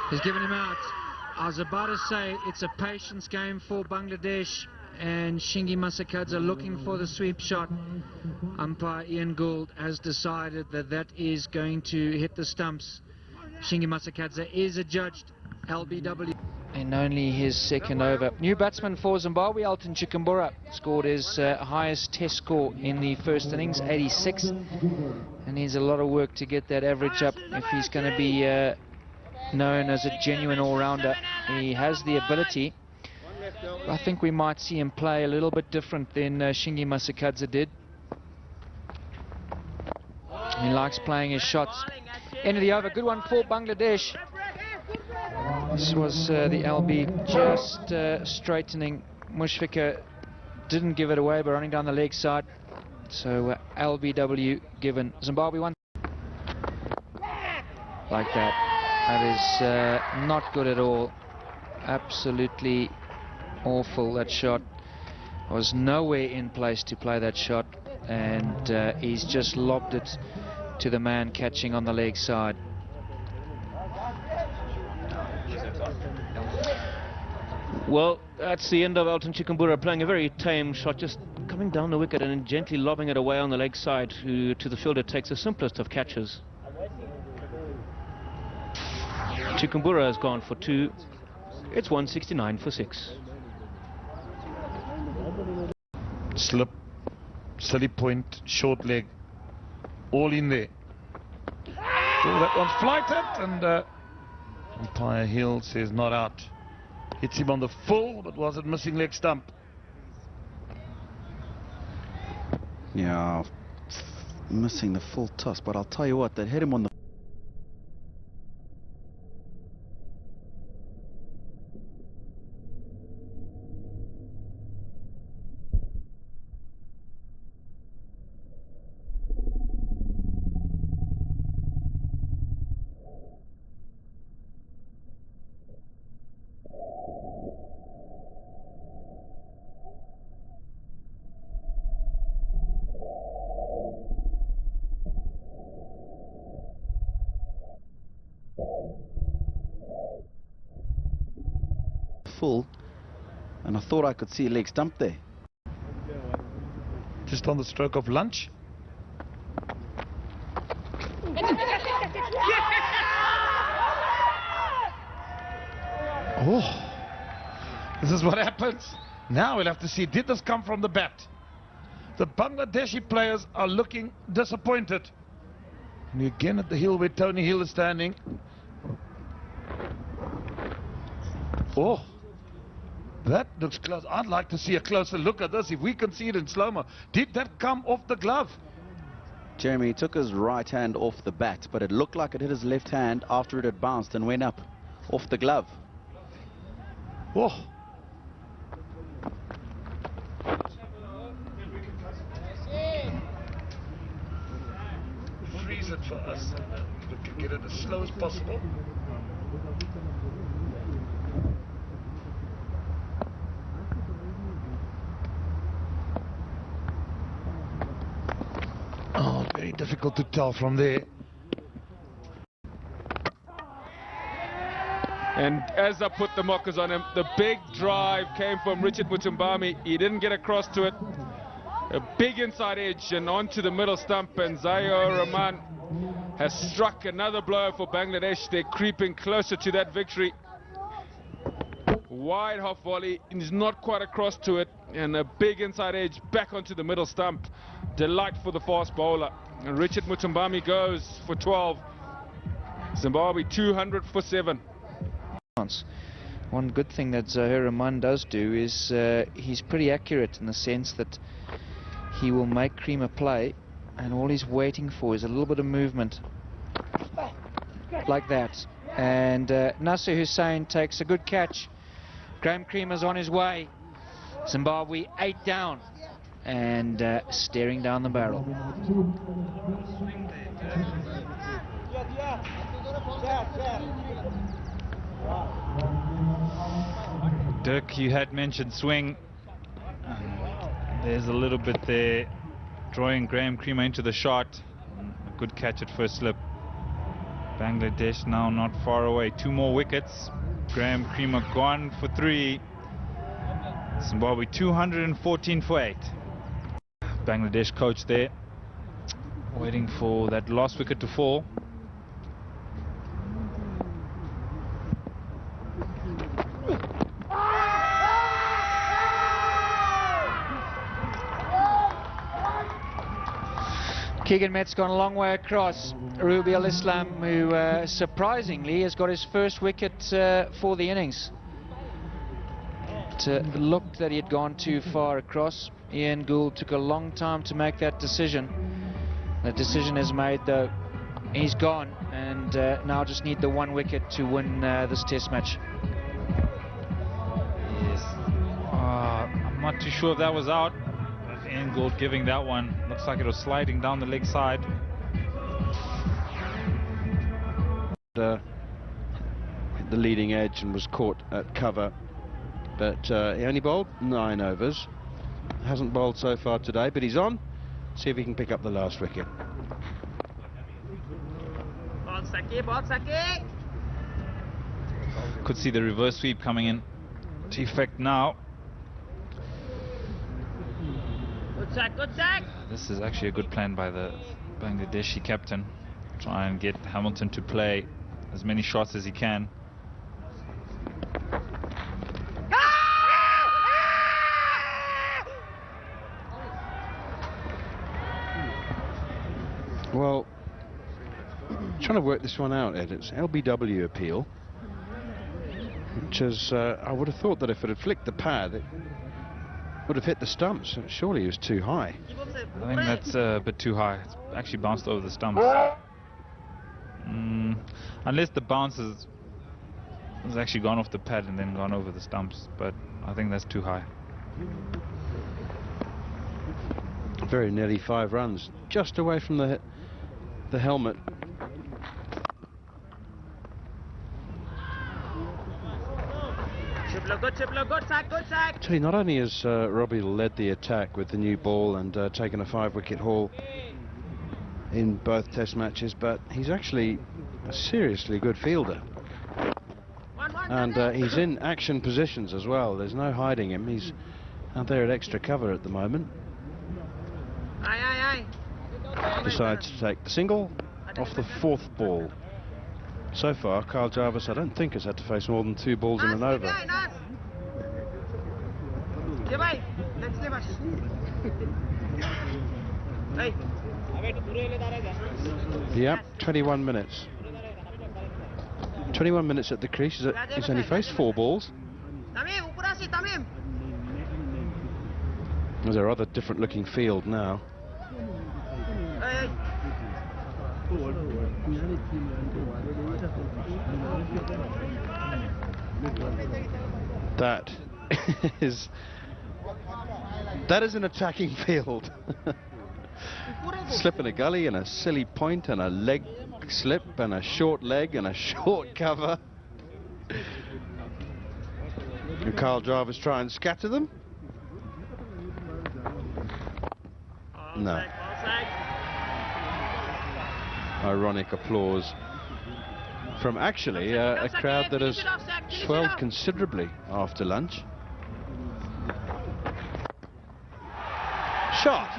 He's given him out. I was about to say it's a patience game for Bangladesh, and Shingi Masakadze looking for the sweep shot. Umpire Ian Gould has decided that that is going to hit the stumps. Shingi Masakadze is adjudged LBW. In only his second over. New batsman for Zimbabwe, Alton Chikumbura, scored his highest test score in the first innings, 86. And needs a lot of work to get that average up if he's going to be known as a genuine all-rounder. He has the ability. I think we might see him play a little bit different than Shingi Masakadze did. He likes playing his shots. End of the over, good one for Bangladesh. This was the LB just straightening. Mushfiqur didn't give it away by running down the leg side. So LBW given. Zimbabwe won. Like that. That is not good at all. Absolutely awful, that shot. Was nowhere in place to play that shot, and he's just lobbed it to the man catching on the leg side. Well, that's the end of Alton Chikumbura playing a very tame shot, just coming down the wicket and gently lobbing it away on the leg side to the fielder. Takes the simplest of catches. Chikumbura has gone for 2. It's 169 for 6. Slip, silly point, short leg, all in there. So that one's flighted, and umpire Hill says not out. Hits him on the full, but was it missing leg stump? Yeah, missing the full toss, but I'll tell you what, that hit him on the full, and I thought I could see a leg stump there. Just on the stroke of lunch. Oh, this is what happens. Now we'll have to see, did this come from the bat? The Bangladeshi players are looking disappointed. And again at the hill where Tony Hill is standing. Oh, that looks close. I'd like to see a closer look at this if we can see it in slow-mo. Did that come off the glove? Jeremy, he took his right hand off the bat, but it looked like it hit his left hand after it had bounced and went up off the glove. Oh. Freeze it for us. We can get it as slow as possible. Oh, very difficult to tell from there. And as I put the mockers on him, the big drive came from Richard Mutumbami. He didn't get across to it. A big inside edge and onto the middle stump, and Zayo Rahman has struck another blow for Bangladesh. They're creeping closer to that victory. Wide half volley, he's not quite across to it, and a big inside edge back onto the middle stump. Delight for the fast bowler. And Richard Mutumbami goes for 12. Zimbabwe 200 for 7. One good thing that Zayo Rahman does do is he's pretty accurate in the sense that he will make Creamer play, and all he's waiting for is a little bit of movement like that. And Nasser Hussain takes a good catch. Graham Creamer's on his way. Zimbabwe 8 down and staring down the barrel. Dirk, you had mentioned swing. There's a little bit there, drawing Graham Creamer into the shot. A good catch at first slip. Bangladesh now not far away. 2 more wickets. Graham Creamer gone for 3. Zimbabwe 214 for 8. Bangladesh coach there, waiting for that last wicket to fall. Keegan Met's gone a long way across. Ruby Al-Islam, who surprisingly has got his first wicket for the innings. It looked that he had gone too far across. Ian Gould took a long time to make that decision. The decision is made though. He's gone, and now just need the 1 wicket to win this test match. Yes. I'm not too sure if that was out. Ian Gould giving that one. Looks like it was sliding down the leg side. The leading edge and was caught at cover, but he only bowled 9 overs. Hasn't bowled so far today, but he's on. See if he can pick up the last wicket. Could see the reverse sweep coming in to effect now. Good sack. This is actually a good plan by the Bangladeshi captain. Try and get Hamilton to play as many shots as he can. Well, trying to work this one out, Ed. It's LBW appeal, which is, I would have thought that if it had flicked the pad, it would have hit the stumps. Surely it was too high. I think that's a bit too high. It's actually bounced over the stumps. Unless the bounce has actually gone off the pad and then gone over the stumps, but I think that's too high. Very nearly 5 runs, just away from the helmet. Actually, not only has Robbie led the attack with the new ball and taken a 5-wicket haul in both test matches, but he's actually a seriously good fielder. And he's in action positions as well. There's no hiding him. He's out there at extra cover at the moment. Decides to take the single off the 4th ball. So far, Kyle Jarvis, I don't think, has had to face more than 2 balls in an over. Yep, 21 minutes. 21 minutes at the crease. He's only faced 4 balls. There's a rather different looking field now. That is an attacking field. Slip in a gully and a silly point and a leg slip and a short leg and a short cover. And Kyle Jarvis try and scatter them. No. Ironic applause from actually a crowd that has swelled considerably after lunch. Shot.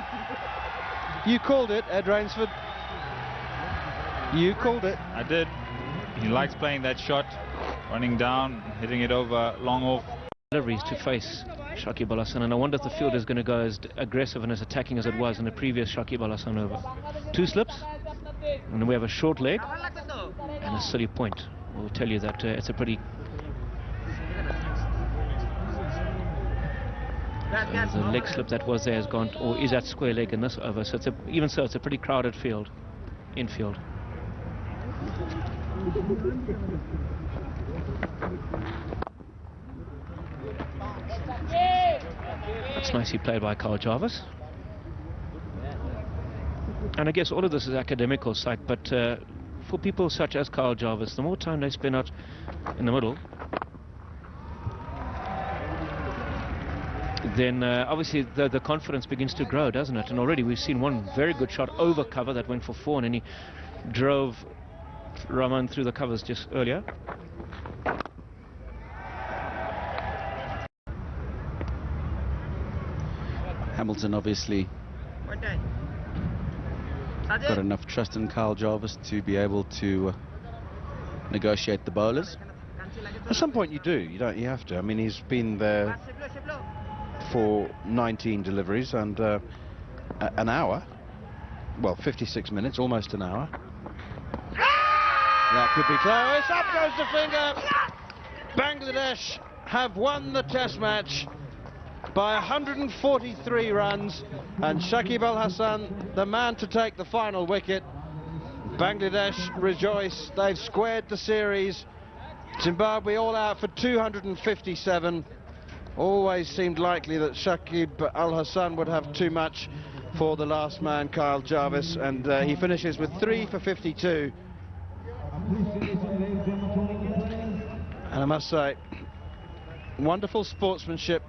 You called it, Ed Rainsford. You called it. I did. He likes playing that shot, running down, hitting it over, long off. Deliveries to face Shakib Al Hasan, and I wonder if the field is going to go as aggressive and as attacking as it was in the previous Shakib Al Hasan over. 2 slips, and we have a short leg and a silly point. We'll tell you that it's a pretty... So the leg slip that was there has gone, or is at square leg in this over. So it's even so, it's a pretty crowded field, infield. That's nicely played by Kyle Jarvis. And I guess all of this is academical side, but for people such as Kyle Jarvis, the more time they spend out in the middle, then obviously the confidence begins to grow, doesn't it? And already we've seen one very good shot over cover that went for 4, and then he drove Rahman through the covers just earlier. Hamilton obviously got enough trust in Kyle Jarvis to be able to negotiate the bowlers. At some point you do, you have to. I mean, he's been there for 19 deliveries and an hour, well, 56 minutes, almost an hour. That could be close. Up goes the finger. Bangladesh have won the test match by 143 runs, and Shakib Al Hasan, the man to take the final wicket. Bangladesh rejoice. They've squared the series. Zimbabwe all out for 257. Always seemed likely that Shakib Al Hasan would have too much for the last man, Kyle Jarvis, and he finishes with 3 for 52. And I must say, wonderful sportsmanship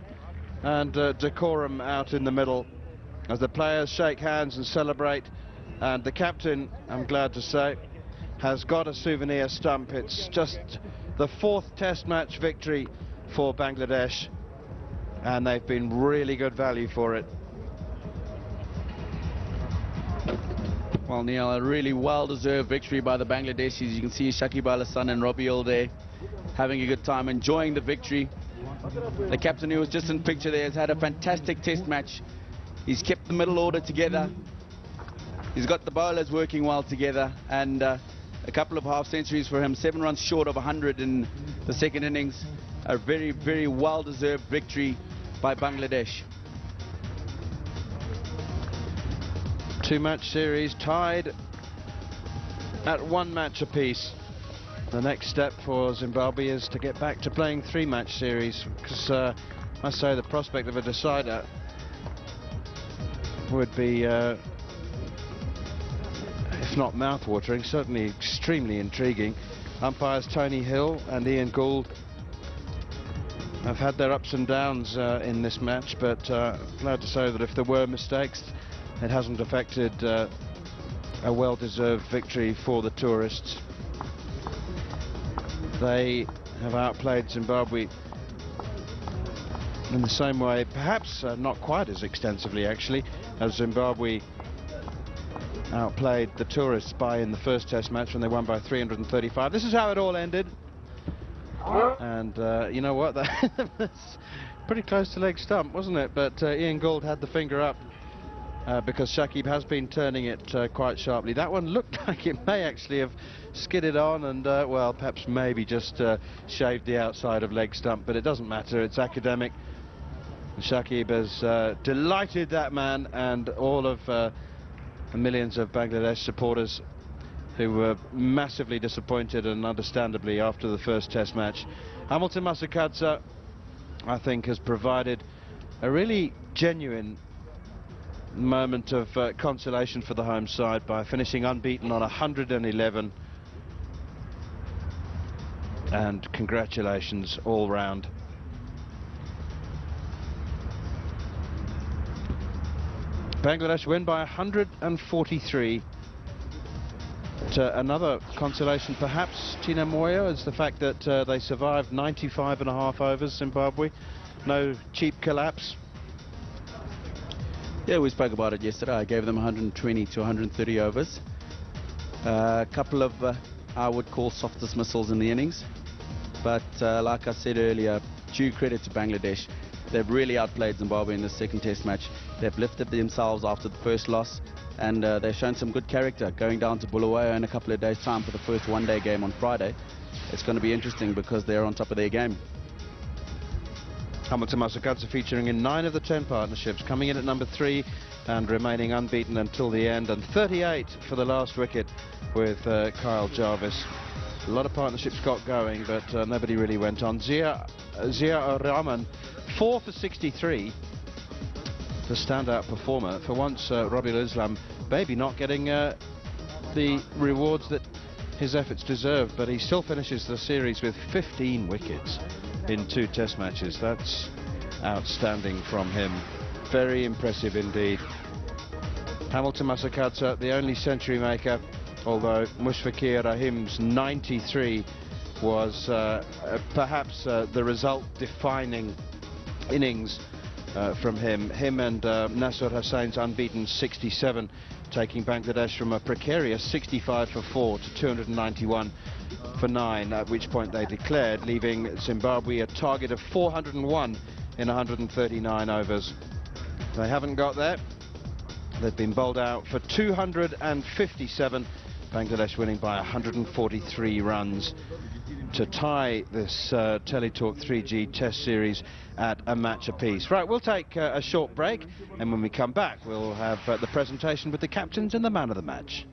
and decorum out in the middle as the players shake hands and celebrate, and the captain, I'm glad to say, has got a souvenir stump. It's just the 4th test match victory for Bangladesh, and they've been really good value for it. Well, Neil, a really well-deserved victory by the Bangladeshis. You can see Shakib Al Hasan and Robbie all there having a good time, enjoying the victory. The captain, who was just in picture there, has had a fantastic test match. He's kept the middle order together. He's got the bowlers working well together, and a couple of half centuries for him, 7 runs short of 100 in the second innings. A very, very well-deserved victory by Bangladesh. 2-match series tied at 1 match apiece. The next step for Zimbabwe is to get back to playing 3-match series, because I must say the prospect of a decider would be, if not mouth-watering, certainly extremely intriguing. Umpires Tony Hill and Ian Gould have had their ups and downs in this match, but glad to say that if there were mistakes, it hasn't affected a well-deserved victory for the tourists. They have outplayed Zimbabwe in the same way, perhaps not quite as extensively actually, as Zimbabwe outplayed the tourists in the first test match when they won by 335. This is how it all ended. And you know what, that was pretty close to leg stump, wasn't it? But Ian Gould had the finger up because Shakib has been turning it quite sharply. That one looked like it may actually have skidded on and, well, perhaps maybe just shaved the outside of leg stump, but it doesn't matter, it's academic. Shakib has delighted that man and all of the millions of Bangladesh supporters who were massively disappointed, and understandably, after the first test match. Hamilton Masakadza, I think, has provided a really genuine moment of consolation for the home side by finishing unbeaten on 111, and congratulations all round. Bangladesh win by 143. Another consolation perhaps, Tina Moyo, is the fact that they survived 95.5 overs, Zimbabwe. No cheap collapse. Yeah, we spoke about it yesterday. I gave them 120 to 130 overs. A couple of, I would call, soft dismissals in the innings. But like I said earlier, due credit to Bangladesh. They've really outplayed Zimbabwe in the second test match. They've lifted themselves after the first loss, and they've shown some good character. Going down to Bulawayo in a couple of days' time for the first one-day game on Friday. It's going to be interesting because they're on top of their game. Hamilton Masakadza featuring in 9 of the 10 partnerships, coming in at number 3 and remaining unbeaten until the end, and 38 for the last wicket with Kyle Jarvis. A lot of partnerships got going, but nobody really went on. Zia Rahman, 4 for 63, the standout performer. For once, Robiul Islam maybe not getting the rewards that his efforts deserve, but he still finishes the series with 15 wickets in 2 test matches. That's outstanding from him. Very impressive indeed. Hamilton Masakadza, the only century maker although Mushfiqur Rahim's 93 was perhaps the result-defining innings from him. Him and Nasser Hussain's unbeaten 67, taking Bangladesh from a precarious 65 for 4 to 291 for 9, at which point they declared, leaving Zimbabwe a target of 401 in 139 overs. They haven't got there. They've been bowled out for 257, Bangladesh winning by 143 runs to tie this Teletalk 3G Test Series at a match apiece. Right, we'll take a short break, and when we come back, we'll have the presentation with the captains and the man of the match.